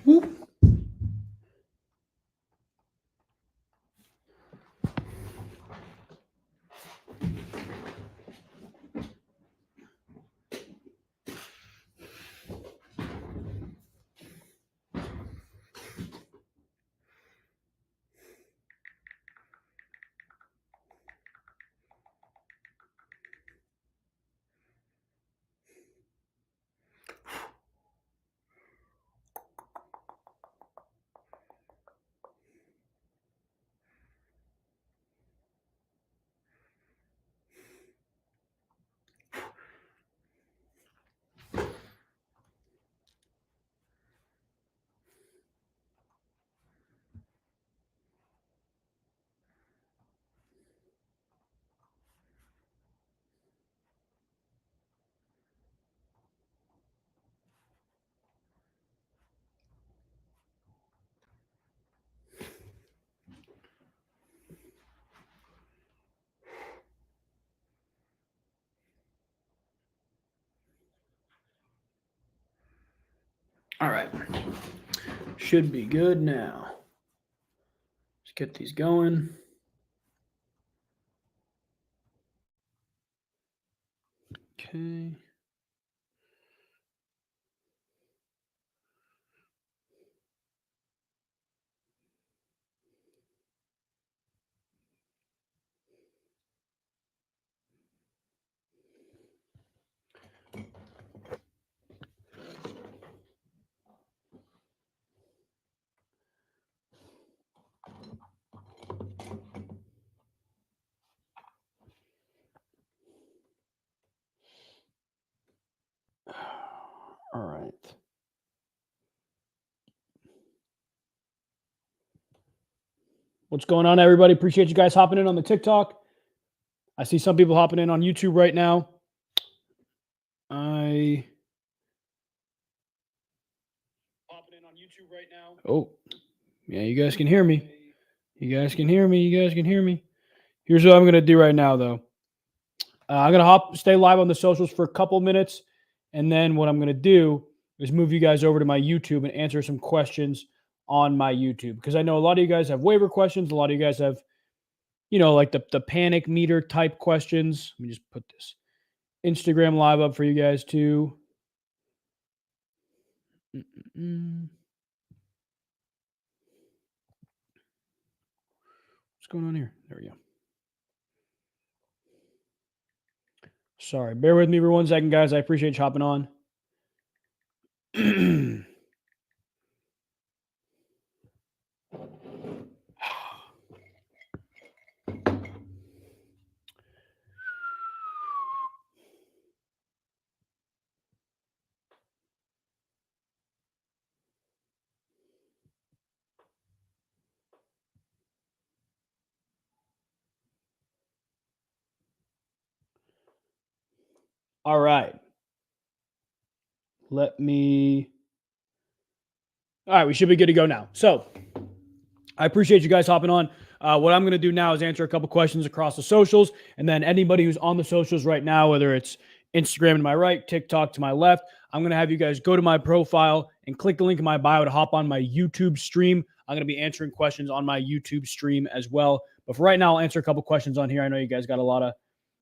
Whoop. All right. Should be good now. Let's get these going. Okay. All right. What's going on, everybody? Appreciate you guys hopping in on the TikTok. I see some people hopping in on YouTube right now. Oh, yeah, you guys can hear me. You guys can hear me. You guys can hear me. Here's what I'm going to do right now, though. I'm going to stay live on the socials for a couple minutes. And then what I'm going to do is move you guys over to my YouTube and answer some questions on my YouTube. Because I know a lot of you guys have waiver questions. A lot of you guys have, like the panic meter type questions. Let me just put this Instagram live up for you guys too. What's going on here? There we go. Sorry, bear with me for 1 second, guys. I appreciate you hopping on. All right. All right, we should be good to go now. So I appreciate you guys hopping on. What I'm going to do now is answer a couple questions across the socials. And then anybody who's on the socials right now, whether it's Instagram to my right, TikTok to my left, I'm going to have you guys go to my profile and click the link in my bio to hop on my YouTube stream. I'm going to be answering questions on my YouTube stream as well. But for right now, I'll answer a couple questions on here. I know you guys got a lot of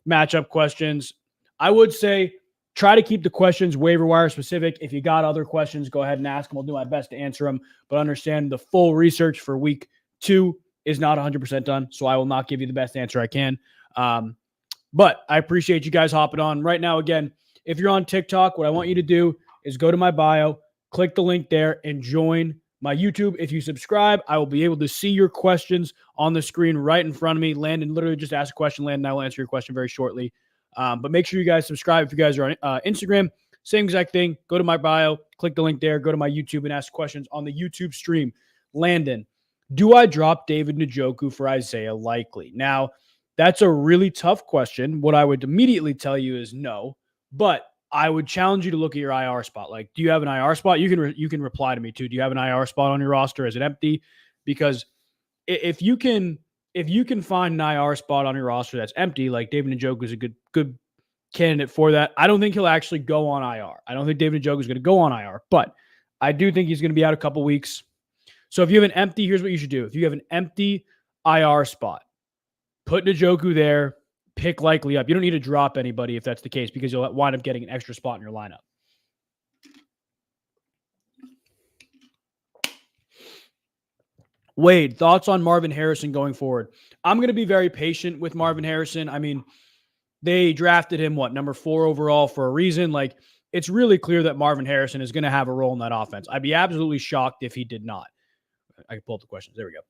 matchup questions. I would say try to keep the questions waiver wire specific. If you got other questions, go ahead and ask them. I'll do my best to answer them. But understand the full research for week 2 is not 100% done, so I will not give you the best answer I can. But I appreciate you guys hopping on. Right now, again, if you're on TikTok, what I want you to do is go to my bio, click the link there, and join my YouTube. If you subscribe, I will be able to see your questions on the screen right in front of me. Landon, literally just ask a question, Landon, I will answer your question very shortly. But make sure you guys subscribe if you guys are on Instagram. Same exact thing. Go to my bio, click the link there, go to my YouTube and ask questions on the YouTube stream. Landon, do I drop David Njoku for Isaiah Likely? Now, that's a really tough question. What I would immediately tell you is no, but I would challenge you to look at your IR spot. Like, do you have an IR spot? You can reply to me too. Do you have an IR spot on your roster? Is it empty? Because if you can find an IR spot on your roster that's empty, like David Njoku is a good candidate for that. I don't think he'll actually go on IR. I don't think David Njoku is going to go on IR, but I do think he's going to be out a couple weeks. So if you have an empty, here's what you should do. If you have an empty IR spot, put Njoku there, pick likely up. You don't need to drop anybody if that's the case because you'll wind up getting an extra spot in your lineup. Wade, thoughts on Marvin Harrison going forward? I'm going to be very patient with Marvin Harrison. I mean, they drafted him, number 4 overall for a reason. Like, it's really clear that Marvin Harrison is going to have a role in that offense. I'd be absolutely shocked if he did not. I can pull up the questions. There we go.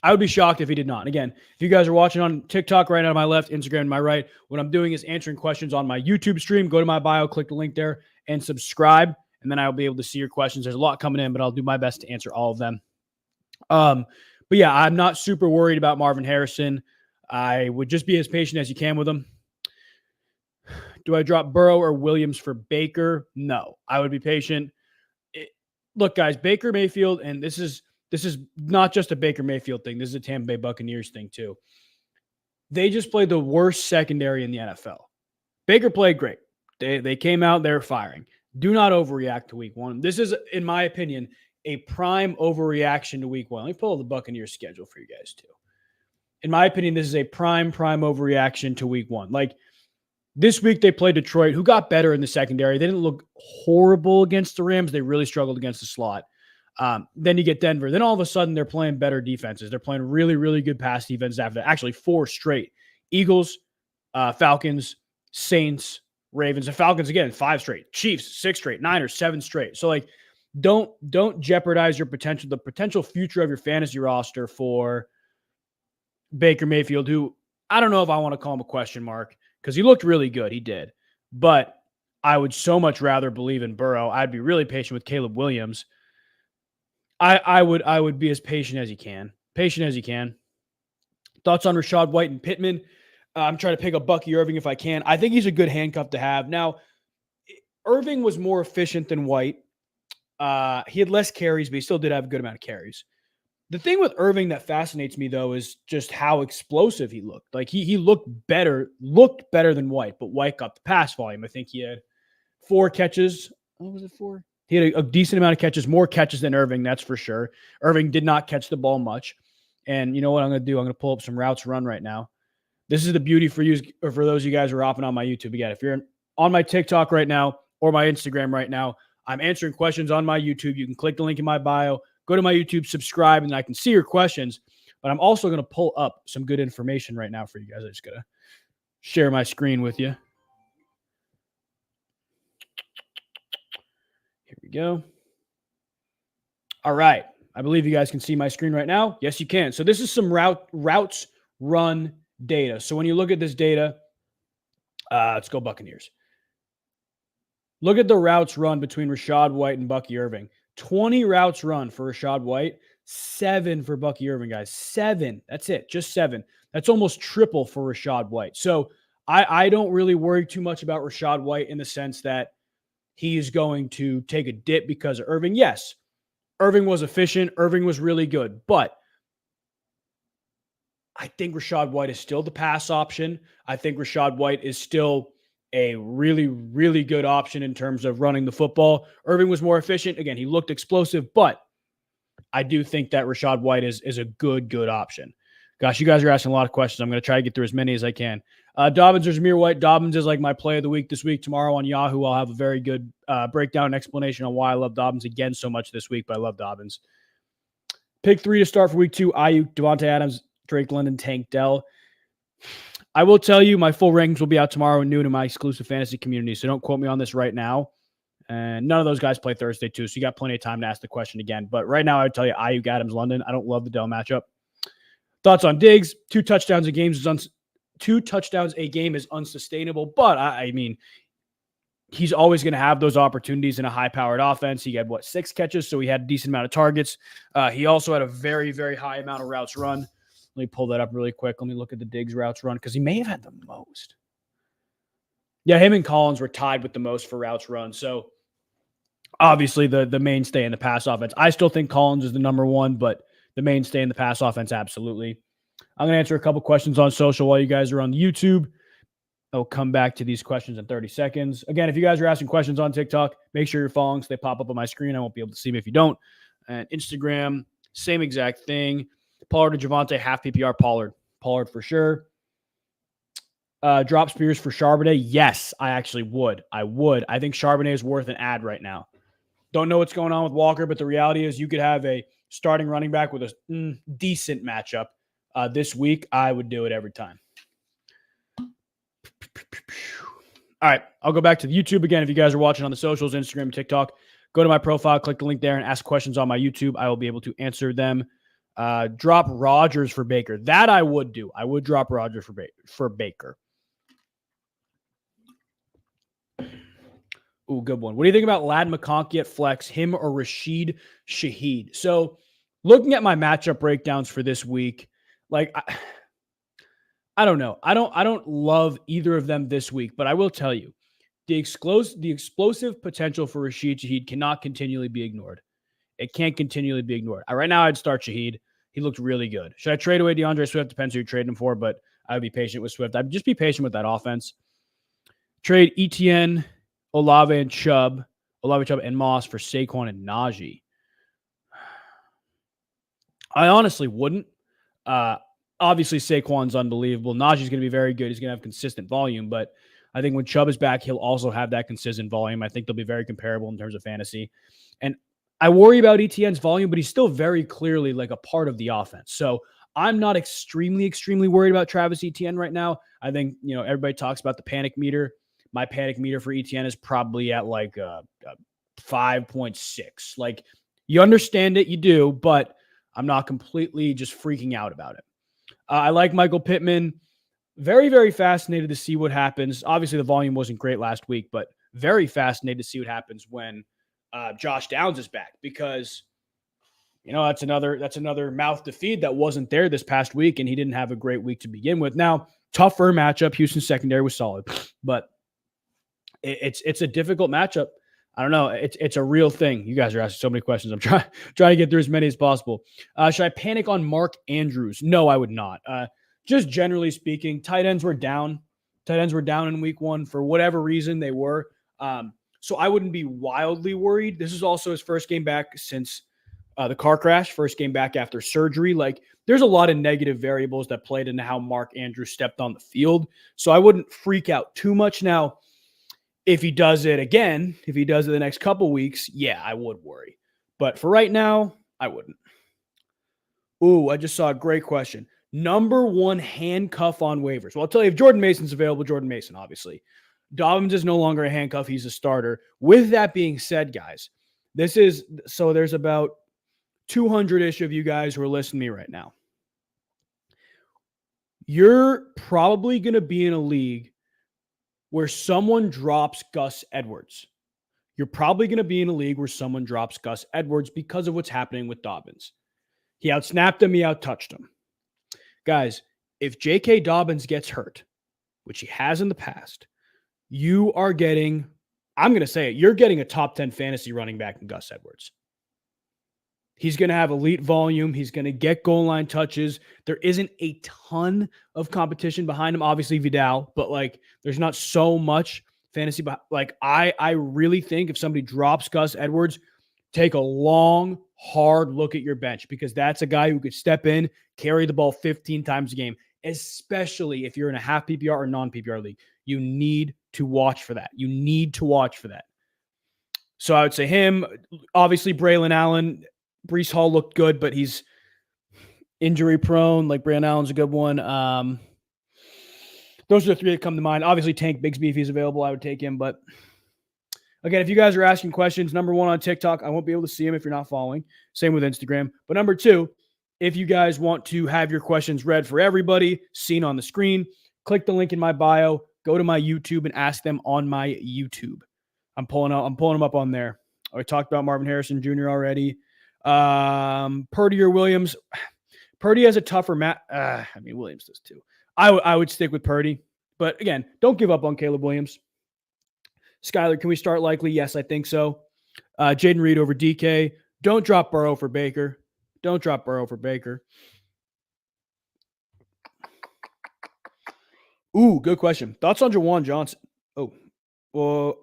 I would be shocked if he did not. And again, if you guys are watching on TikTok right now to my left, Instagram to my right, what I'm doing is answering questions on my YouTube stream. Go to my bio, click the link there, and subscribe. And then I'll be able to see your questions. There's a lot coming in, but I'll do my best to answer all of them. But yeah, I'm not super worried about Marvin Harrison. I would just be as patient as you can with him. Do I drop Burrow or Williams for Baker? No, I would be patient. Look, guys, Baker Mayfield, and this is not just a Baker Mayfield thing. This is a Tampa Bay Buccaneers thing too. They just played the worst secondary in the NFL. Baker played great. They came out, they're firing. Do not overreact to week 1. This is, in my opinion, a prime overreaction to week 1. Let me pull the Buccaneers schedule for you guys too. In my opinion, this is a prime overreaction to week 1. Like, this week they played Detroit, who got better in the secondary. They didn't look horrible against the Rams. They really struggled against the slot. Then you get Denver. Then all of a sudden they're playing better defenses. They're playing really, really good pass defense after that. Actually, 4 straight. Eagles, Falcons, Saints, Ravens, and Falcons again, 5 straight. Chiefs, 6 straight. Niners, 7 straight. So like, don't jeopardize the potential future of your fantasy roster for Baker Mayfield, who I don't know if I want to call him a question mark because he looked really good. He did. But I would so much rather believe in Burrow. I'd be really patient with Caleb Williams. I would be as patient as you can. Thoughts on Rachaad White and Pittman? I'm trying to pick up Bucky Irving if I can. I think he's a good handcuff to have. Now, Irving was more efficient than White. He had less carries, but he still did have a good amount of carries. The thing with Irving that fascinates me, though, is just how explosive he looked. Like, he looked better than White, but White got the pass volume. I think he had 4 catches. What was it, 4? He had a decent amount of catches, more catches than Irving, that's for sure. Irving did not catch the ball much. And you know what I'm going to do? I'm going to pull up some routes run right now. This is the beauty for you, or for those of you guys who are hopping on my YouTube. Again, if you're on my TikTok right now or my Instagram right now, I'm answering questions on my YouTube. You can click the link in my bio, go to my YouTube, subscribe, and I can see your questions. But I'm also going to pull up some good information right now for you guys. I just got to share my screen with you. Here we go. All right. I believe you guys can see my screen right now. Yes, you can. So this is some routes run data. So when you look at this data, let's go Buccaneers. Look at the routes run between Rachaad White and Bucky Irving. 20 routes run for Rachaad White, 7 for Bucky Irving, guys. 7. That's it. Just 7. That's almost triple for Rachaad White. So I don't really worry too much about Rachaad White in the sense that he is going to take a dip because of Irving. Yes, Irving was efficient. Irving was really good. But I think Rachaad White is still the pass option. I think Rachaad White is still a really, really good option in terms of running the football. Irving was more efficient. Again, he looked explosive, but I do think that Rachaad White is a good option. Gosh, you guys are asking a lot of questions. I'm going to try to get through as many as I can. Dobbins or Zamir White. Dobbins is like my play of the week this week. Tomorrow on Yahoo, I'll have a very good breakdown and explanation on why I love Dobbins again so much this week, but I love Dobbins. Pick 3 to start for week 2. Ayuk, Devontae Adams, Drake London, Tank Dell. I will tell you my full rankings will be out tomorrow and noon in my exclusive fantasy community, so don't quote me on this right now. And none of those guys play Thursday too, so you got plenty of time to ask the question again. But right now, I would tell you Ayuk, Adams, London. I don't love the Dell matchup. Thoughts on Diggs? 2 touchdowns a game is unsustainable, but I mean, he's always going to have those opportunities in a high-powered offense. He had, 6 catches, so he had a decent amount of targets. He also had a very, very high amount of routes run. Let me pull that up really quick. Let me look at the Diggs routes run because he may have had the most. Yeah, him and Collins were tied with the most for routes run. So obviously the mainstay in the pass offense. I still think Collins is the number 1, but the mainstay in the pass offense, absolutely. I'm going to answer a couple questions on social while you guys are on YouTube. I'll come back to these questions in 30 seconds. Again, if you guys are asking questions on TikTok, make sure you're following so they pop up on my screen. I won't be able to see them if you don't. And Instagram, same exact thing. Pollard to Javonte, half PPR Pollard. Pollard for sure. Drop Spears for Charbonnet. Yes, I actually would. I would. I think Charbonnet is worth an ad right now. Don't know what's going on with Walker, but the reality is you could have a starting running back with a decent matchup this week. I would do it every time. All right, I'll go back to the YouTube again. If you guys are watching on the socials, Instagram, TikTok, go to my profile, click the link there, and ask questions on my YouTube. I will be able to answer them. Drop Rodgers for Baker. That I would do. I would drop Rodgers for Baker. Ooh, good one. What do you think about Lad McConkey at flex, him or Rashid Shaheed? So looking at my matchup breakdowns for this week, like I don't know. I don't love either of them this week, but I will tell you, the explosive potential for Rashid Shaheed cannot continually be ignored. It can't continually be ignored. Right now, I'd start Shaheed. He looked really good. Should I trade away DeAndre Swift? Depends who you're trading him for, but I would be patient with Swift. I'd just be patient with that offense. Trade Etienne, Olave Chubb, and Moss for Saquon and Najee. I honestly wouldn't. Obviously, Saquon's unbelievable. Najee's going to be very good. He's going to have consistent volume, but I think when Chubb is back, he'll also have that consistent volume. I think they'll be very comparable in terms of fantasy. And I worry about Etienne's volume, but he's still very clearly like a part of the offense. So I'm not extremely worried about Travis Etienne right now. I think, everybody talks about the panic meter. My panic meter for Etienne is probably at like a 5.6. Like, you understand it, you do, but I'm not completely just freaking out about it. I like Michael Pittman. Very, very fascinated to see what happens. Obviously, the volume wasn't great last week, but very fascinated to see what happens when Josh Downs is back, because that's another mouth to feed that wasn't there this past week, and he didn't have a great week to begin with. Now, tougher matchup. Houston secondary was solid, but it's a difficult matchup. I don't know. It's a real thing. You guys are asking so many questions. I'm trying to get through as many as possible. Should I panic on Mark Andrews? No, I would not. Just generally speaking, tight ends were down. Tight ends were down in week one for whatever reason they were. So I wouldn't be wildly worried. This is also his first game back since the car crash, first game back after surgery. Like, there's a lot of negative variables that played into how Mark Andrews stepped on the field. So I wouldn't freak out too much. Now, if he does it again, if he does it the next couple weeks, yeah, I would worry. But for right now, I wouldn't. Ooh, I just saw a great question. Number one handcuff on waivers. Well, I'll tell you, if Jordan Mason's available, Jordan Mason, obviously. Dobbins is no longer a handcuff. He's a starter. With that being said, guys, there's about 200-ish of you guys who are listening to me right now. You're probably going to be in a league where someone drops Gus Edwards. You're probably going to be in a league where someone drops Gus Edwards because of what's happening with Dobbins. He outsnapped him. He outtouched him. Guys, if J.K. Dobbins gets hurt, which he has in the past, you are getting, I'm going to say it, you're getting a top 10 fantasy running back in Gus Edwards. He's going to have elite volume. He's going to get goal line touches. There isn't a ton of competition behind him. Obviously, Vidal, but there's not so much fantasy. I really think if somebody drops Gus Edwards, take a long, hard look at your bench, because that's a guy who could step in, carry the ball 15 times a game, especially if you're in a half PPR or non-PPR league. You need to watch for that. So I would say him. Obviously, Braylon Allen. Breece Hall looked good, but he's injury prone. Like, Braylon Allen's a good one. Those are the three that come to mind. Obviously, Tank Bigsby, if he's available, I would take him. But again, if you guys are asking questions, number one, on TikTok, I won't be able to see them if you're not following. Same with Instagram. But number two, if you guys want to have your questions read for everybody, seen on the screen, click the link in my bio, go to my YouTube and ask them on my YouTube. I'm pulling them up on there. I talked about Marvin Harrison Jr. already. Purdy or Williams. Purdy has a tougher Williams does too. I would stick with Purdy, but again, don't give up on Caleb Williams. Skyler, can we start likely? Yes, I think so. Jaden Reed over DK. Don't drop Burrow for Baker. Ooh, good question. Thoughts on Jawan Johnson? Oh, well,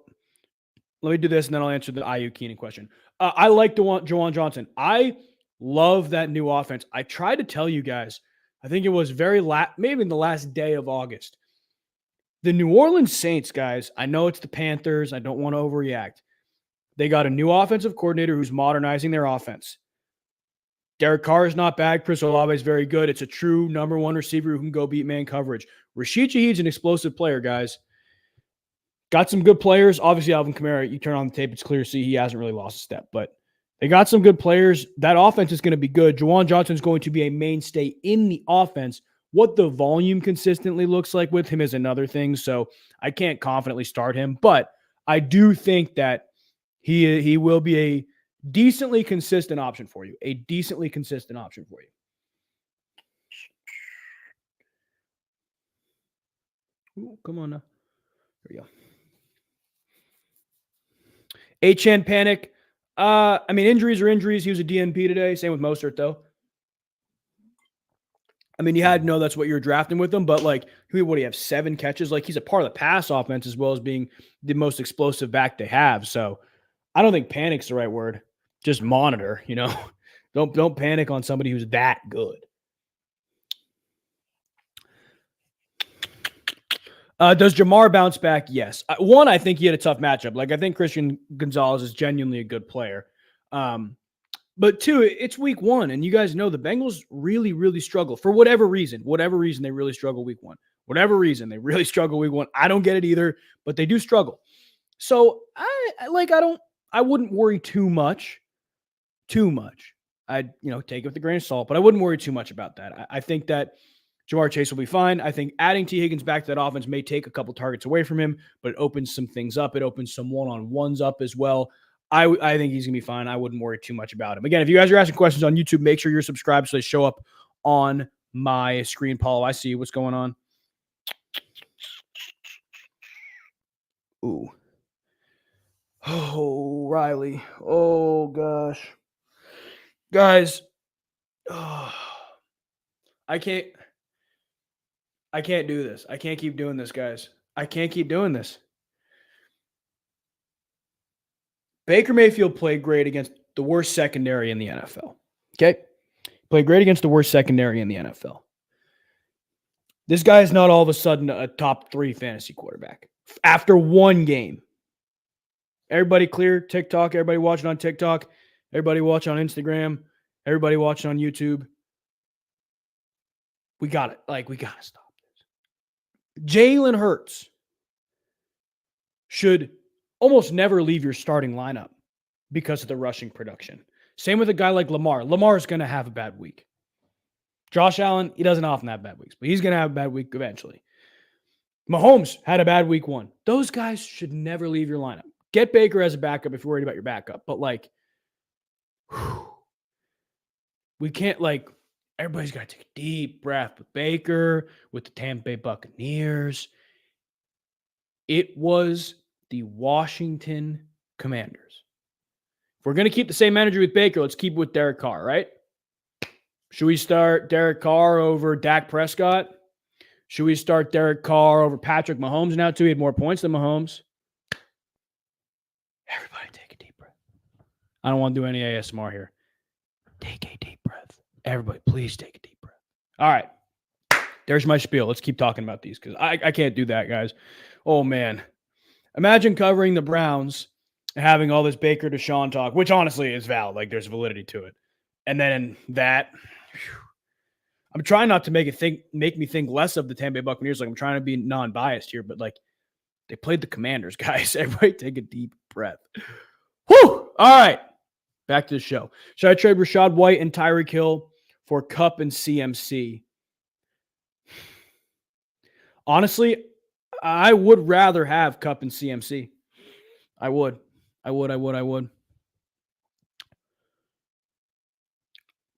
let me do this and then I'll answer the IU Keenan question. I like Jawan Johnson. I love that new offense. I tried to tell you guys, I think it was maybe in the last day of August. The New Orleans Saints, guys, I know it's the Panthers. I don't want to overreact. They got a new offensive coordinator who's modernizing their offense. Derek Carr is not bad. Chris Olave is very good. It's a true number one receiver who can go beat man coverage. Rashid Shaheed's an explosive player, guys. Got some good players. Obviously, Alvin Kamara, you turn on the tape, it's clear to see he hasn't really lost a step. But they got some good players. That offense is going to be good. Jawan Johnson is going to be a mainstay in the offense. What the volume consistently looks like with him is another thing. So I can't confidently start him. But I do think that he will be a decently consistent option for you. A decently consistent option for you. Ooh, come on now. There we go. H-Chan Panic. I mean, injuries are injuries. He was a DNP today. Same with Mostert, though. I mean, you had to know that's what you're drafting with him, but like, what do you have? 7 catches? Like, he's a part of the pass offense as well as being the most explosive back they have. So I don't think panic's the right word. Just monitor, you know. Don't panic on somebody who's that good. Does Jamar bounce back? Yes. One, I think he had a tough matchup. Like, I think Christian Gonzalez is genuinely a good player. But 2, it's week 1, and you guys know the Bengals really, really struggle for whatever reason. Whatever reason, they really struggle week 1. Whatever reason, they really struggle week 1. I don't get it either, but they do struggle. So I wouldn't worry too much. I'd, take it with a grain of salt, but I wouldn't worry too much about that. I think that Jamar Chase will be fine. I think adding T. Higgins back to that offense may take a couple targets away from him, but it opens some things up. It opens some one-on-ones up as well. I think he's going to be fine. I wouldn't worry too much about him. Again, if you guys are asking questions on YouTube, make sure you're subscribed so they show up on my screen. Paulo, I see what's going on. Ooh. Oh, Riley. Oh, gosh. Guys. Oh, I can't do this. I can't keep doing this, guys. I can't keep doing this. Baker Mayfield played great against the worst secondary in the NFL. Okay? Played great against the worst secondary in the NFL. This guy is not all of a sudden a top 3 fantasy quarterback after one game. Everybody clear? TikTok? Everybody watching on TikTok? Everybody watching on Instagram? Everybody watching on YouTube? We got it. We got to stop this. Jalen Hurts should almost never leave your starting lineup because of the rushing production. Same with a guy like Lamar. Lamar's going to have a bad week. Josh Allen, he doesn't often have bad weeks, but he's going to have a bad week eventually. Mahomes had a bad week 1. Those guys should never leave your lineup. Get Baker as a backup if you're worried about your backup. But we can't everybody's got to take a deep breath with Baker, with the Tampa Bay Buccaneers. It was the Washington Commanders. If we're going to keep the same manager with Baker, let's keep it with Derek Carr, right? Should we start Derek Carr over Dak Prescott? Should we start Derek Carr over Patrick Mahomes now, too? He had more points than Mahomes. Everybody take a deep breath. I don't want to do any ASMR here. Take a deep breath. Everybody, please take a deep breath. All right. There's my spiel. Let's keep talking about these because I can't do that, guys. Oh, man. Imagine covering the Browns and having all this Baker Deshaun talk, which honestly is valid. There's validity to it. And then that, I'm trying not to make me think less of the Tampa Bay Buccaneers. I'm trying to be non-biased here, but they played the Commanders, guys. Everybody take a deep breath. Whew! All right. Back to the show. Should I trade Rachaad White and Tyreek Hill for Kupp and CMC? Honestly, I would rather have Kupp and CMC. I would.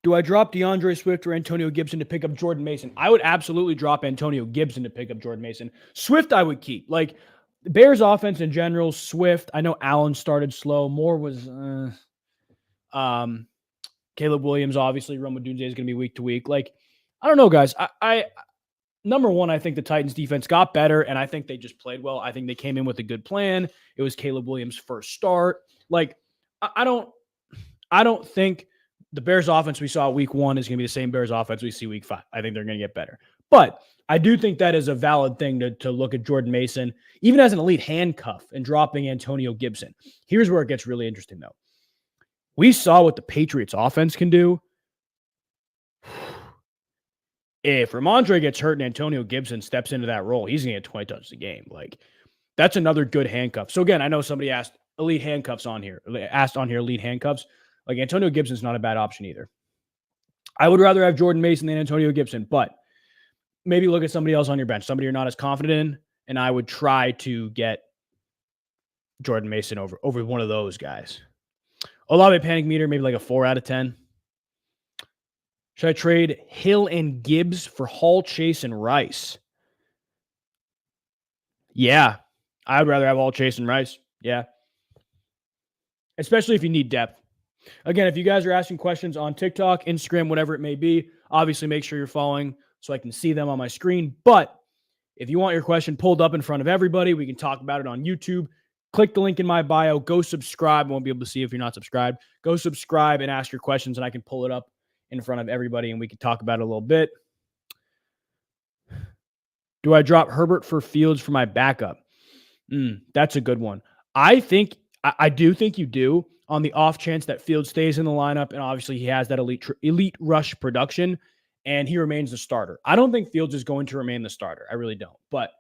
Do I drop DeAndre Swift or Antonio Gibson to pick up Jordan Mason? I would absolutely drop Antonio Gibson to pick up Jordan Mason. Swift I would keep. Bears offense in general, Swift. I know Allen started slow. Moore was Caleb Williams, obviously. Rome Odunze is going to be week to week. I don't know, guys. number one, I think the Titans defense got better, and I think they just played well. I think they came in with a good plan. It was Caleb Williams' first start. Like, I don't think the Bears offense we saw week 1 is going to be the same Bears offense we see week 5. I think they're going to get better. But I do think that is a valid thing to look at Jordan Mason, even as an elite handcuff, and dropping Antonio Gibson. Here's where it gets really interesting, though. We saw what the Patriots offense can do. If Ramondre gets hurt and Antonio Gibson steps into that role, he's going to get 20 touches a game. Like, that's another good handcuff. So again, I know somebody asked elite handcuffs on here, elite handcuffs. Like, Antonio Gibson's not a bad option either. I would rather have Jordan Mason than Antonio Gibson, but maybe look at somebody else on your bench, somebody you're not as confident in, and I would try to get Jordan Mason over one of those guys. Olave panic meter, maybe like a 4 out of 10. Should I trade Hill and Gibbs for Hall, Chase, and Rice? Yeah, I would rather have Hall, Chase, and Rice. Yeah. Especially if you need depth. Again, if you guys are asking questions on TikTok, Instagram, whatever it may be, obviously make sure you're following so I can see them on my screen. But if you want your question pulled up in front of everybody, we can talk about it on YouTube. Click the link in my bio. Go subscribe. I won't be able to see if you're not subscribed. Go subscribe and ask your questions, and I can pull it up in front of everybody, and we can talk about it a little bit. Do I drop Herbert for Fields for my backup? That's a good one. I do think you do, on the off chance that Fields stays in the lineup, and obviously he has that elite rush production, and he remains the starter. I don't think Fields is going to remain the starter. I really don't. But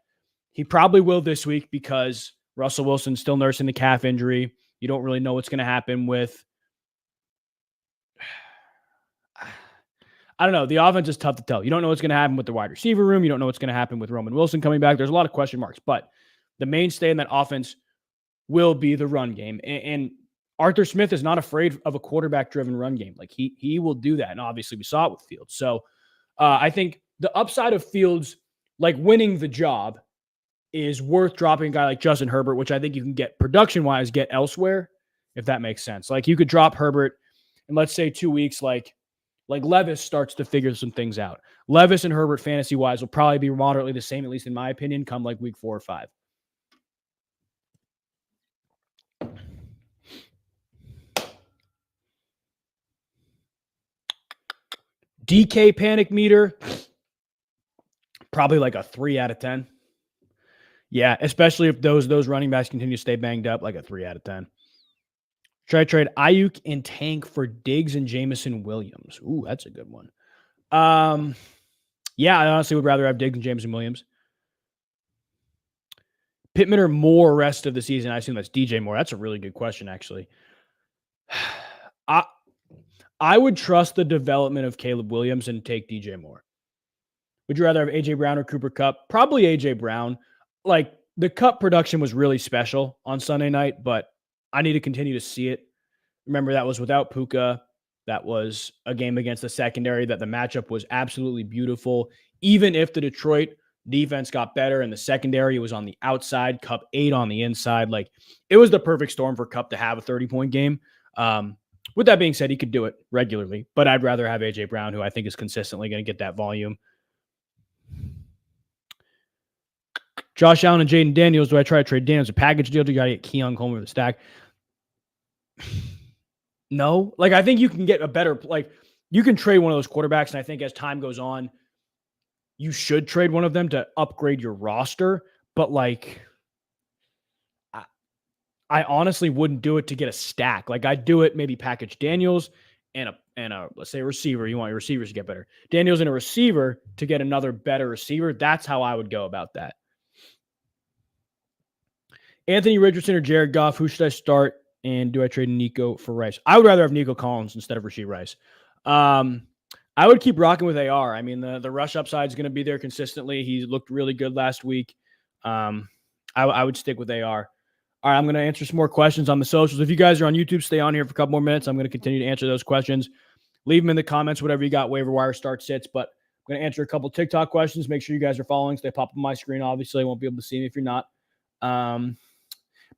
he probably will this week because Russell Wilson's still nursing the calf injury. You don't really know what's going to happen with... I don't know. The offense is tough to tell. You don't know what's going to happen with the wide receiver room. You don't know what's going to happen with Roman Wilson coming back. There's a lot of question marks, but the mainstay in that offense will be the run game. And Arthur Smith is not afraid of a quarterback-driven run game. Like, he will do that. And obviously we saw it with Fields. So I think the upside of Fields, like winning the job, is worth dropping a guy like Justin Herbert, which I think you can get production-wise, get elsewhere, if that makes sense. Like, you could drop Herbert in, let's say, 2 weeks, like Levis starts to figure some things out. Levis and Herbert fantasy-wise will probably be moderately the same, at least in my opinion, come like week 4 or 5. DK panic meter, probably like a 3 out of 10. Yeah, especially if those running backs continue to stay banged up, like a 3 out of 10. Should I trade Ayuk and Tank for Diggs and Jameson Williams? Ooh, that's a good one. Yeah, I honestly would rather have Diggs and Jameson Williams. Pittman or Moore rest of the season? I assume that's DJ Moore. That's a really good question, actually. I would trust the development of Caleb Williams and take DJ Moore. Would you rather have A.J. Brown or Cooper Kupp? Probably A.J. Brown. Like, the Kupp production was really special on Sunday night, but I need to continue to see it. Remember, that was without Puka. That was a game against the secondary that the matchup was absolutely beautiful. Even if the Detroit defense got better and the secondary was on the outside, Kupp 8 on the inside. Like, it was the perfect storm for Kupp to have a 30-point game. With that being said, he could do it regularly, but I'd rather have A.J. Brown, who I think is consistently going to get that volume. Josh Allen and Jaden Daniels. Do I try to trade Daniels? A package deal? Do you got to get Keon Coleman with a stack? No. Like, I think you can get a better, like, you can trade one of those quarterbacks, and I think as time goes on, you should trade one of them to upgrade your roster. But, like, I honestly wouldn't do it to get a stack. Like, I'd do it maybe package Daniels and a let's say a receiver. You want your receivers to get better. Daniels and a receiver to get another better receiver. That's how I would go about that. Anthony Richardson or Jared Goff, who should I start? And do I trade Nico for Rice? I would rather have Nico Collins instead of Rashee Rice. I would keep rocking with AR. I mean, the rush upside is going to be there consistently. He looked really good last week. I would stick with AR. All right, I'm going to answer some more questions on the socials. If you guys are on YouTube, stay on here for a couple more minutes. I'm going to continue to answer those questions. Leave them in the comments, whatever you got, waiver wire start sits. But I'm going to answer a couple TikTok questions. Make sure you guys are following. So they pop up on my screen. Obviously, I won't be able to see them if you're not.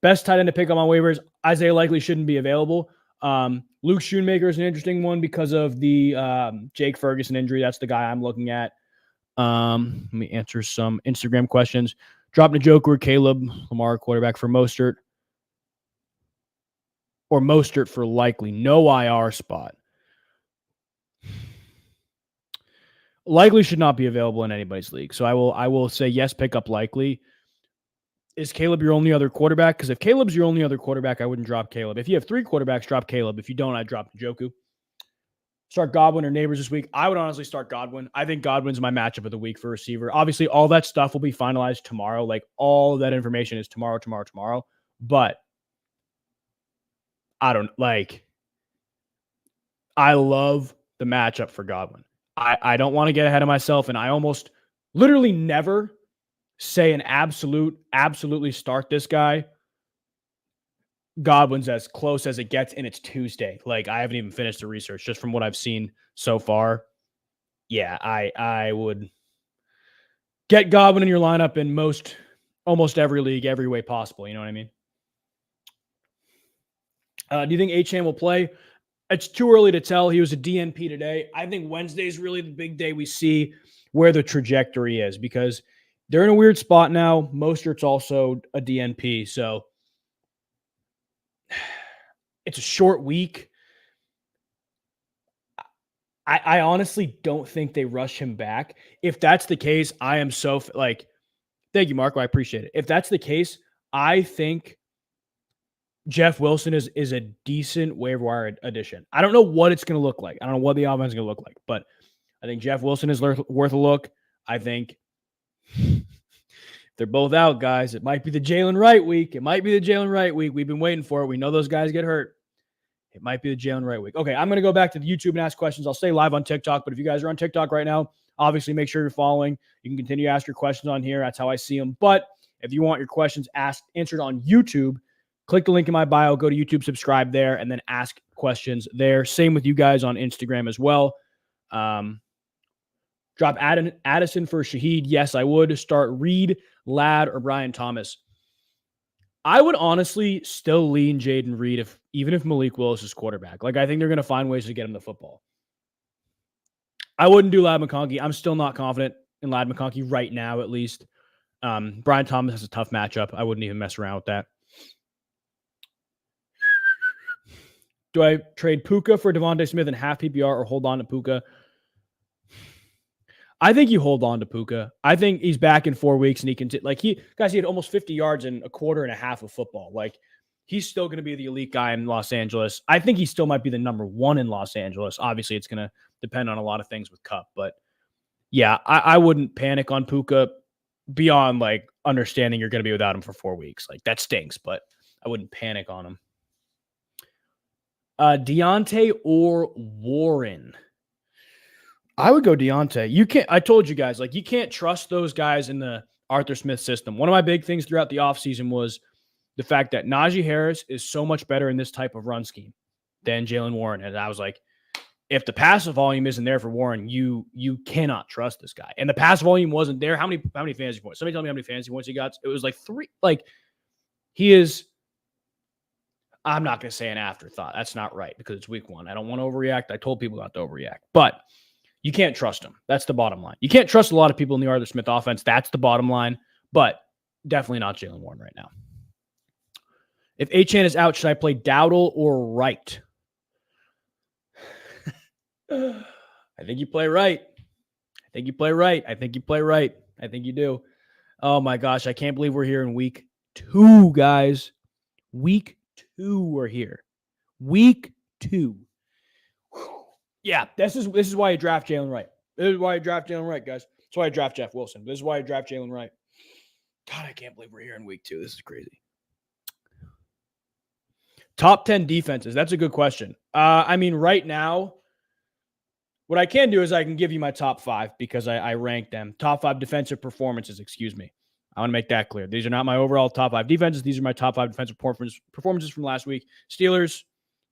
Best tight end to pick up on waivers. Isaiah likely shouldn't be available. Luke Schoonmaker is an interesting one because of the Jake Ferguson injury. That's the guy I'm looking at. Let me answer some Instagram questions. Drop Njoku or Caleb Lamar quarterback for Mostert, or Mostert for likely. No IR spot. Likely should not be available in anybody's league. So I will say yes, pick up likely. Is Caleb your only other quarterback? Because if Caleb's your only other quarterback, I wouldn't drop Caleb. If you have 3 quarterbacks, drop Caleb. If you don't, I'd drop Njoku. Start Godwin or Neighbors this week. I would honestly start Godwin. I think Godwin's my matchup of the week for receiver. Obviously, all that stuff will be finalized tomorrow. Like, all of that information is tomorrow. But I love the matchup for Godwin. I don't want to get ahead of myself, and I almost literally never say an absolutely start this guy. Godwin's as close as it gets, and it's Tuesday. Like, I haven't even finished the research just from what I've seen so far. Yeah, I would get Godwin in your lineup in almost every league, every way possible. You know what I mean? Do you think Achane will play? It's too early to tell. He was a DNP today. I think Wednesday is really the big day we see where the trajectory is, because they're in a weird spot now. Mostert's also a DNP, so it's a short week. I honestly don't think they rush him back. If that's the case, I am so like, thank you, Marco. I appreciate it. If that's the case, I think Jeff Wilson is a decent waiver wire addition. I don't know what it's going to look like. I don't know what the offense is going to look like, but I think Jeff Wilson is worth a look. I think they're both out, guys. It might be the Jalen Wright week. We've been waiting for it. We know those guys get hurt. It might be the Jalen Wright week. Okay, I'm going to go back to the YouTube and ask questions. I'll stay live on TikTok, but if you guys are on TikTok right now, obviously make sure you're following. You can continue to ask your questions on here. That's how I see them. But if you want your questions answered on YouTube, click the link in my bio, go to YouTube, subscribe there, and then ask questions there. Same with you guys on Instagram as well. Drop Addison for Shaheed. Yes, I would. Start Reed, Ladd, or Brian Thomas. I would honestly still lean Jaden Reed even if Malik Willis is quarterback. Like, I think they're going to find ways to get him the football. I wouldn't do Ladd McConkey. I'm still not confident in Ladd McConkey right now, at least. Brian Thomas has a tough matchup. I wouldn't even mess around with that. Do I trade Puka for Devontae Smith in half PPR or hold on to Puka? I think you hold on to Puka. I think he's back in 4 weeks, and he can he had almost 50 yards in a quarter and a half of football. Like, he's still going to be the elite guy in Los Angeles. I think he still might be the number 1 in Los Angeles. Obviously, it's going to depend on a lot of things with Kupp, but yeah, I wouldn't panic on Puka beyond like understanding you're going to be without him for 4 weeks. Like, that stinks, but I wouldn't panic on him. Deontay or Warren? I would go Deontay. I told you guys, like, you can't trust those guys in the Arthur Smith system. One of my big things throughout the offseason was the fact that Najee Harris is so much better in this type of run scheme than Jalen Warren. And I was like, if the passive volume isn't there for Warren, you cannot trust this guy. And the pass volume wasn't there. How many fantasy points? Somebody tell me how many fantasy points he got. It was like 3. Like, he is, I'm not going to say an afterthought. That's not right, because it's week 1. I don't want to overreact. I told people not to overreact. But you can't trust him. That's the bottom line. You can't trust a lot of people in the Arthur Smith offense. That's the bottom line. But definitely not Jalen Warren right now. If Achane is out, should I play Dowdle or Wright? I think you play Wright. I think you do. Oh my gosh, I can't believe we're here in week 2, guys. Week 2, we're here. Week 2. Yeah, this is why you draft Jalen Wright. This is why you draft Jalen Wright, guys. That's why I draft Jeff Wilson. This is why I draft Jalen Wright. God, I can't believe we're here in week 2. This is crazy. Top 10 defenses. That's a good question. I mean, right now, what I can do is I can give you my top 5 because I ranked them. Top 5 defensive performances, excuse me. I want to make that clear. These are not my overall top 5 defenses. These are my top 5 defensive performances from last week. Steelers,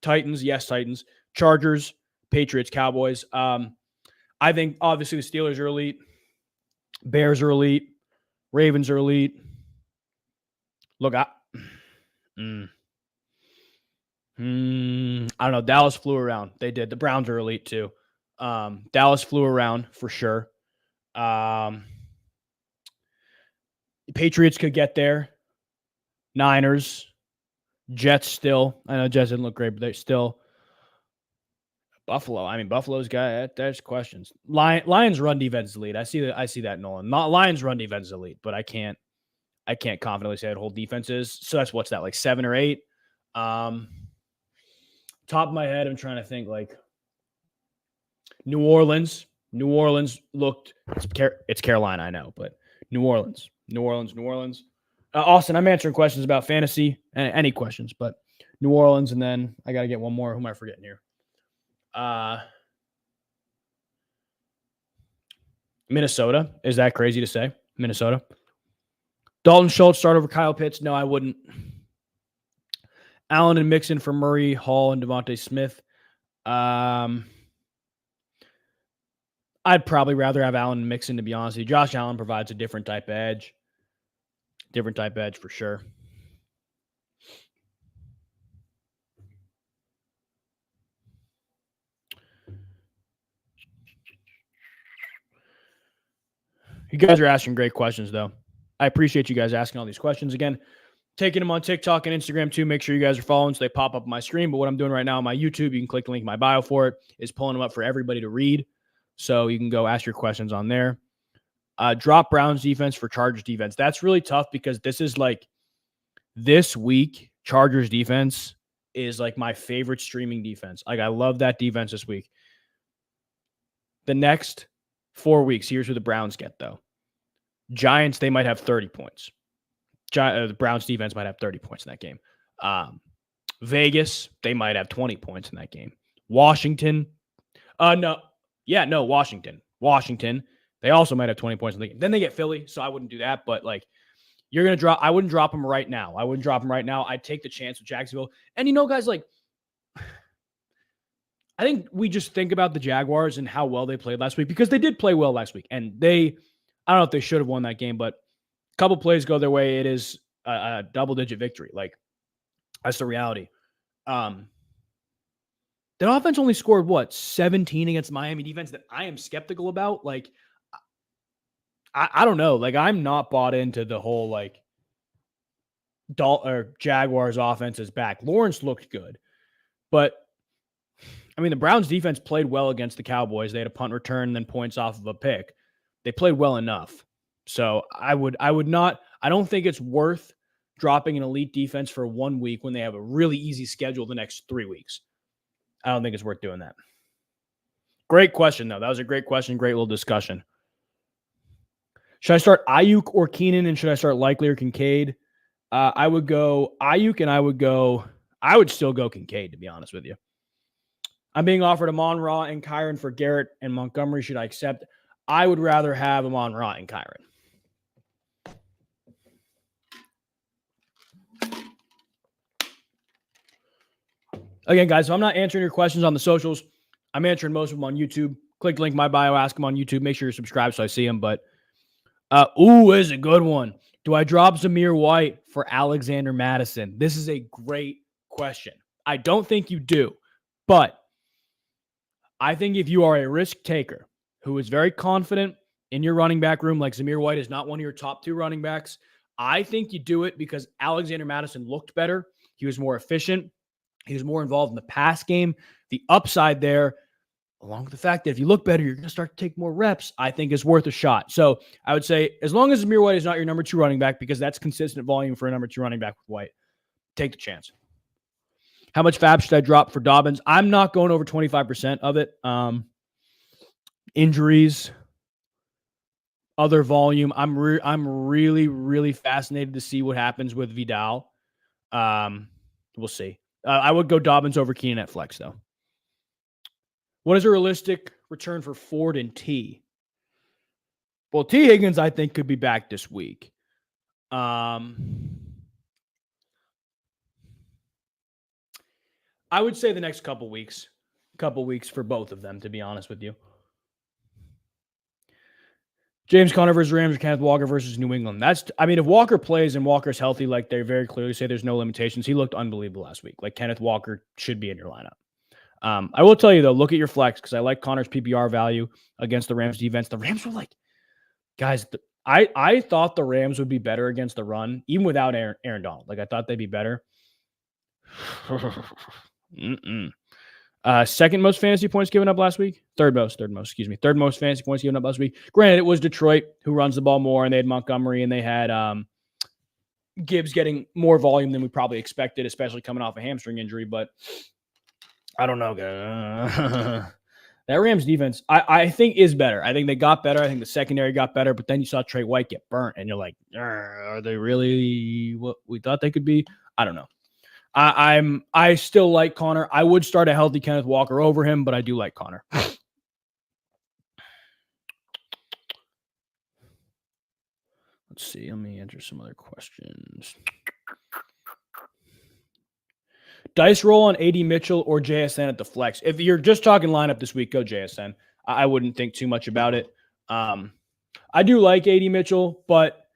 Titans, yes, Titans. Chargers, Patriots, Cowboys. I think obviously the Steelers are elite. Bears are elite. Ravens are elite. Look, I don't know. Dallas flew around. They did. The Browns are elite too. Dallas flew around for sure. Patriots could get there. Niners, Jets still. I know Jets didn't look great, but they're still. Buffalo. I mean, Buffalo's got there's questions. Lions run defense is elite. I see that, Nolan. Not Lions run defense is elite, but I can't confidently say that whole defense is. So that's what's that, like 7 or 8? Top of my head, I'm trying to think like New Orleans. New Orleans looked it's Carolina, I know, but New Orleans. Austin, I'm answering questions about fantasy, any questions, but New Orleans, and then I got to get one more. Who am I forgetting here? Minnesota. Is that crazy to say? Minnesota. Dalton Schultz start over Kyle Pitts. No, I wouldn't. Allen and Mixon for Murray, Hall, and Devontae Smith. I'd probably rather have Allen and Mixon, to be honest with you. Josh Allen provides a different type of edge. Different type of edge for sure. You guys are asking great questions, though. I appreciate you guys asking all these questions. Again, taking them on TikTok and Instagram, too. Make sure you guys are following so they pop up on my screen. But what I'm doing right now on my YouTube, you can click the link in my bio for it, is pulling them up for everybody to read. So you can go ask your questions on there. Drop Browns defense for Chargers defense. That's really tough because this is like this week, Chargers defense is like my favorite streaming defense. Like, I love that defense this week. The next 4 weeks, here's who the Browns get, though. Giants, they might have 30 points. The Browns defense might have 30 points in that game. Vegas, they might have 20 points in that game. Washington, Washington. Washington, they also might have 20 points in the game. Then they get Philly, so I wouldn't do that. But, like, you're going to drop – I wouldn't drop them right now. I'd take the chance with Jacksonville. And, guys, like, I think we just think about the Jaguars and how well they played last week because they did play well last week. And I don't know if they should have won that game, but a couple plays go their way. It is a double-digit victory. Like, that's the reality. The offense only scored, 17 against Miami defense that I am skeptical about. Like, I don't know. Like, I'm not bought into the whole, like, Jaguars offense is back. Lawrence looked good. But, I mean, the Browns defense played well against the Cowboys. They had a punt return, then points off of a pick. They played well enough. So I don't think it's worth dropping an elite defense for 1 week when they have a really easy schedule the next 3 weeks. I don't think it's worth doing that. Great question, though. That was a great question. Great little discussion. Should I start Ayuk or Keenan, and should I start Likely or Kincaid? I would go Ayuk, and I would still go Kincaid, to be honest with you. I'm being offered Amon-Ra and Kyron for Garrett and Montgomery. Should I accept? I would rather have Amon-Ra and Kyron. Again, guys, so I'm not answering your questions on the socials. I'm answering most of them on YouTube. Click the link in my bio, ask them on YouTube. Make sure you're subscribed so I see them. But, this is a good one. Do I drop Zamir White for Alexander Madison? This is a great question. I don't think you do, but I think if you are a risk taker who is very confident in your running back room, like Zamir White is not one of your top 2 running backs, I think you do it because Alexander Madison looked better. He was more efficient. He was more involved in the pass game. The upside there, along with the fact that if you look better, you're going to start to take more reps, I think is worth a shot. So I would say as long as Zamir White is not your number 2 running back, because that's consistent volume for a number 2 running back with White, take the chance. How much fab should I drop for Dobbins? I'm not going over 25% of it. Injuries, other volume. I'm really, really fascinated to see what happens with Vidal. We'll see. I would go Dobbins over Keenan at flex, though. What is a realistic return for Ford and T? Well, T. Higgins, I think, could be back this week. I would say the next couple weeks for both of them, to be honest with you. James Conner versus Rams or Kenneth Walker versus New England. If Walker plays and Walker's healthy, like they very clearly say there's no limitations, he looked unbelievable last week. Like Kenneth Walker should be in your lineup. I will tell you, though, look at your flex because I like Connor's PPR value against the Rams defense. The Rams were like Guys, I thought the Rams would be better against the run, even without Aaron Donald. Like, I thought they'd be better. Second most fantasy points given up last week. Third most, excuse me. Third most fantasy points given up last week. Granted, it was Detroit who runs the ball more, and they had Montgomery, and they had Gibbs getting more volume than we probably expected, especially coming off a hamstring injury. But I don't know. That Rams defense, I think, is better. I think they got better. I think the secondary got better. But then you saw Trey White get burnt, and you're like, are they really what we thought they could be? I don't know. I still like Connor. I would start a healthy Kenneth Walker over him, but I do like Connor. Let's see. Let me answer some other questions. Dice roll on AD Mitchell or JSN at the flex. If you're just talking lineup this week, go JSN. I wouldn't think too much about it. I do like AD Mitchell, but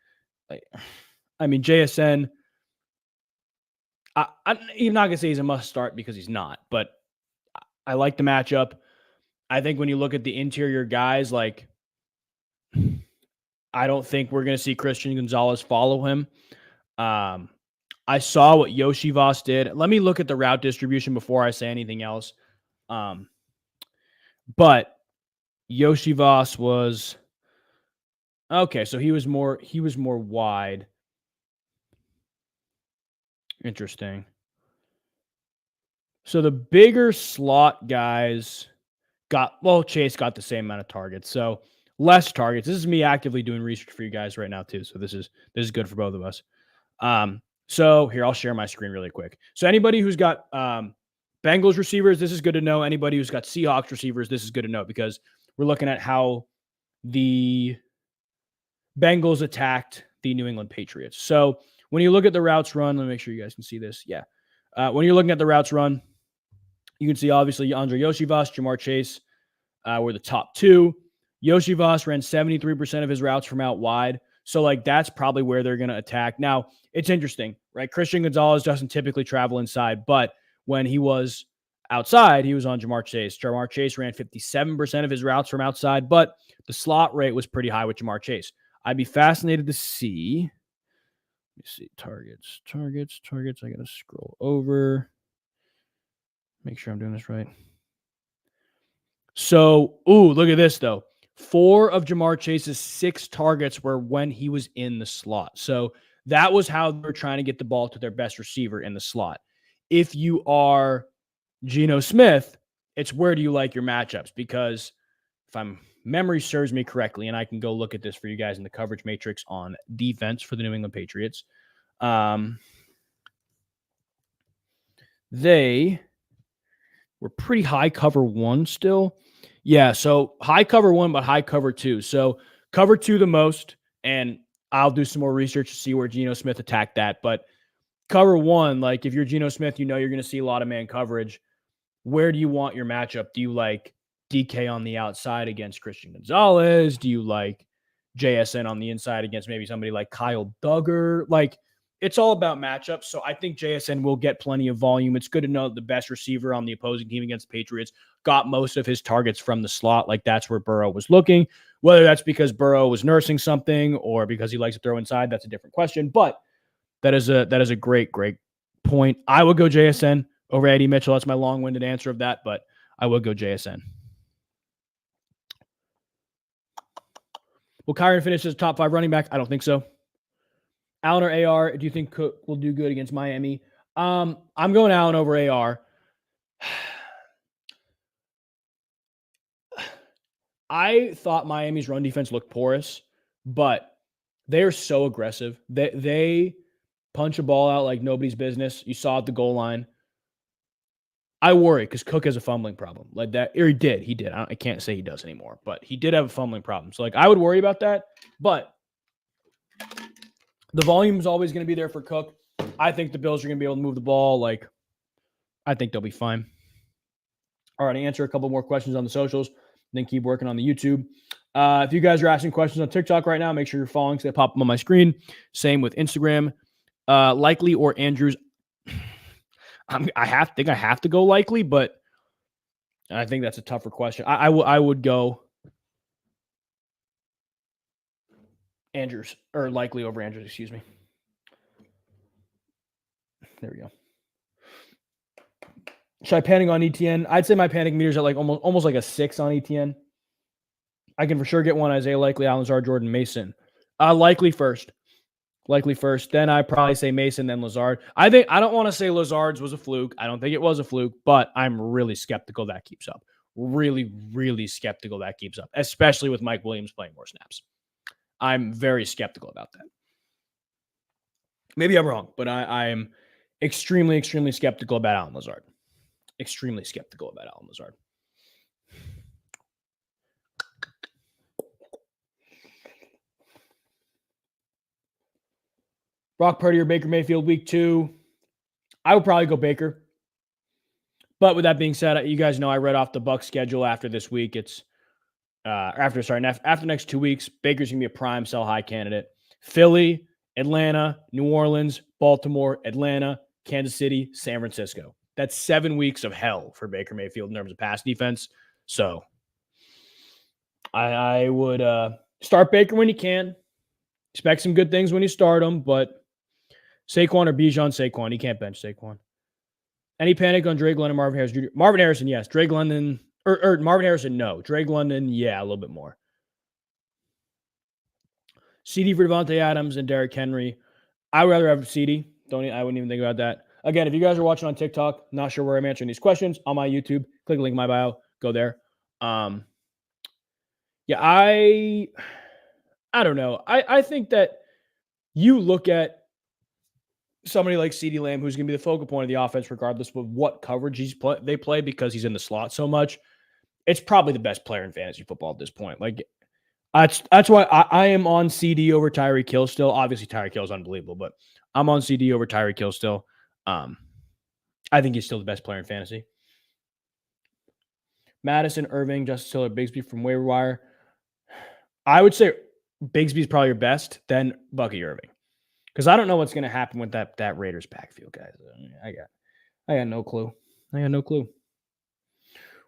I mean, JSN, I'm not going to say he's a must start because he's not, but I like the matchup. I think when you look at the interior guys, like, I don't think we're going to see Christian Gonzalez follow him. I saw what Yoshi Voss did. Let me look at the route distribution before I say anything else. But Yoshi Voss was okay. So he was more wide. Interesting. So the bigger slot guys Chase got the same amount of targets. So less targets. This is me actively doing research for you guys right now too. So this is good for both of us. So here, I'll share my screen really quick. So anybody who's got Bengals receivers, this is good to know. Anybody who's got Seahawks receivers, this is good to know because we're looking at how the Bengals attacked the New England Patriots. So when you look at the routes run, let me make sure you guys can see this. Yeah. When you're looking at the routes run, you can see obviously Andre Yoshivas, Jamar Chase were the top two. Yoshivas ran 73% of his routes from out wide. So, like, that's probably where they're going to attack. Now, it's interesting, right? Christian Gonzalez doesn't typically travel inside, but when he was outside, he was on Jamar Chase. Jamar Chase ran 57% of his routes from outside, but the slot rate was pretty high with Jamar Chase. I'd be fascinated to see. Let me see. Targets. I got to scroll over. Make sure I'm doing this right. So, look at this, though. 4 of Jamar Chase's 6 targets were when he was in the slot. So that was how they're trying to get the ball to their best receiver in the slot. If you are Geno Smith, it's where do you like your matchups? Because if memory serves me correctly, and I can go look at this for you guys in the coverage matrix on defense for the New England Patriots, they were pretty high cover 1 still. Yeah, so high cover 1, but high cover 2. So cover 2 the most, and I'll do some more research to see where Geno Smith attacked that. But cover 1, like if you're Geno Smith, you know you're going to see a lot of man coverage. Where do you want your matchup? Do you like DK on the outside against Christian Gonzalez? Do you like JSN on the inside against maybe somebody like Kyle Duggar? Like, it's all about matchups. So I think JSN will get plenty of volume. It's good to know that the best receiver on the opposing team against the Patriots got most of his targets from the slot. Like, that's where Burrow was looking. Whether that's because Burrow was nursing something or because he likes to throw inside, that's a different question. But that is a great point. I would go JSN over AD Mitchell. That's my long-winded answer of that, but I would go JSN. Will Kyren finish as a top 5 running back? I don't think so. Allen or AR, do you think Cook will do good against Miami? I'm going Allen over AR. I thought Miami's run defense looked porous, but they are so aggressive. They punch a ball out like nobody's business. You saw at the goal line. I worry because Cook has a fumbling problem like that. Or he did. I can't say he does anymore, but he did have a fumbling problem. So, like, I would worry about that, but the volume is always going to be there for Cook. I think the Bills are going to be able to move the ball. Like, I think they'll be fine. All right, answer a couple more questions on the socials, then keep working on the YouTube. If you guys are asking questions on TikTok right now, make sure you're following so they pop up on my screen. Same with Instagram. Likely or Andrews. I have to go Likely, but I think that's a tougher question. I would go. Andrews, or likely over Andrews, excuse me. There we go. Should I panic on ETN? I'd say my panic meter's at like almost like a 6 on ETN. I can for sure get one Isaiah Likely, Allen Lazard, Jordan Mason. Likely first. Then I probably say Mason, then Lazard. I don't want to say Lazard's was a fluke. I don't think it was a fluke, but I'm really skeptical that keeps up. Really, really skeptical that keeps up, especially with Mike Williams playing more snaps. I'm very skeptical about that. Maybe I'm wrong, but I am extremely, extremely skeptical about Allen Lazard. Extremely skeptical about Allen Lazard. Brock Purdy or Baker Mayfield week 2. I would probably go Baker. But with that being said, you guys know I read off the Bucs schedule after this week. It's after the next 2 weeks. Baker's going to be a prime sell high candidate. Philly, Atlanta, New Orleans, Baltimore, Atlanta, Kansas City, San Francisco. That's 7 weeks of hell for Baker Mayfield in terms of pass defense. So I would start Baker when you can. Expect some good things when you start him, but Saquon or Bijan Saquon. You can't bench Saquon. Any panic on Drake London, Marvin Harrison Jr.? Marvin Harrison, yes. Drake London, or Marvin Harrison, no. Drake London, yeah, a little bit more. CD for Devontae Adams and Derrick Henry. I would rather have CD. I wouldn't even think about that. Again, if you guys are watching on TikTok, not sure where I'm answering these questions, on my YouTube, click the link in my bio, go there. Yeah, I don't know. I think that you look at somebody like CeeDee Lamb, who's going to be the focal point of the offense, regardless of what coverage they play, because he's in the slot so much. It's probably the best player in fantasy football at this point. Like, that's why I am on CD over Tyreek Hill still. Obviously, Tyreek Hill is unbelievable, but I'm on CD over Tyreek Hill still. I think he's still the best player in fantasy. Madison, Irving, Justice Hill, or Bigsby from Waiver Wire. I would say Bigsby's probably your best, then Bucky Irving. Because I don't know what's going to happen with that Raiders backfield, guys. I got no clue.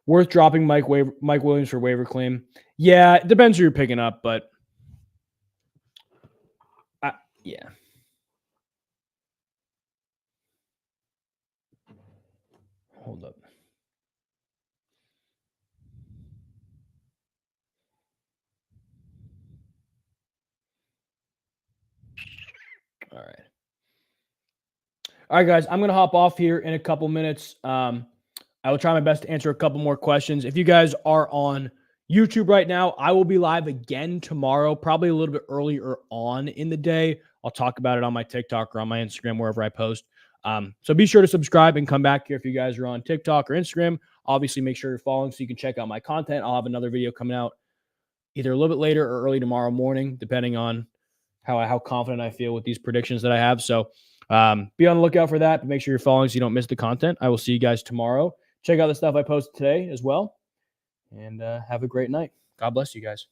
Worth dropping Mike Williams for waiver claim. Yeah, it depends who you're picking up, but yeah. Hold up. All right, guys. I'm going to hop off here in a couple minutes. I will try my best to answer a couple more questions. If you guys are on YouTube right now, I will be live again tomorrow, probably a little bit earlier on in the day. I'll talk about it on my TikTok or on my Instagram, wherever I post. So be sure to subscribe and come back here if you guys are on TikTok or Instagram. Obviously, make sure you're following so you can check out my content. I'll have another video coming out either a little bit later or early tomorrow morning, depending on how confident I feel with these predictions that I have. So be on the lookout for that. But make sure you're following so you don't miss the content. I will see you guys tomorrow. Check out the stuff I posted today as well. And have a great night. God bless you guys.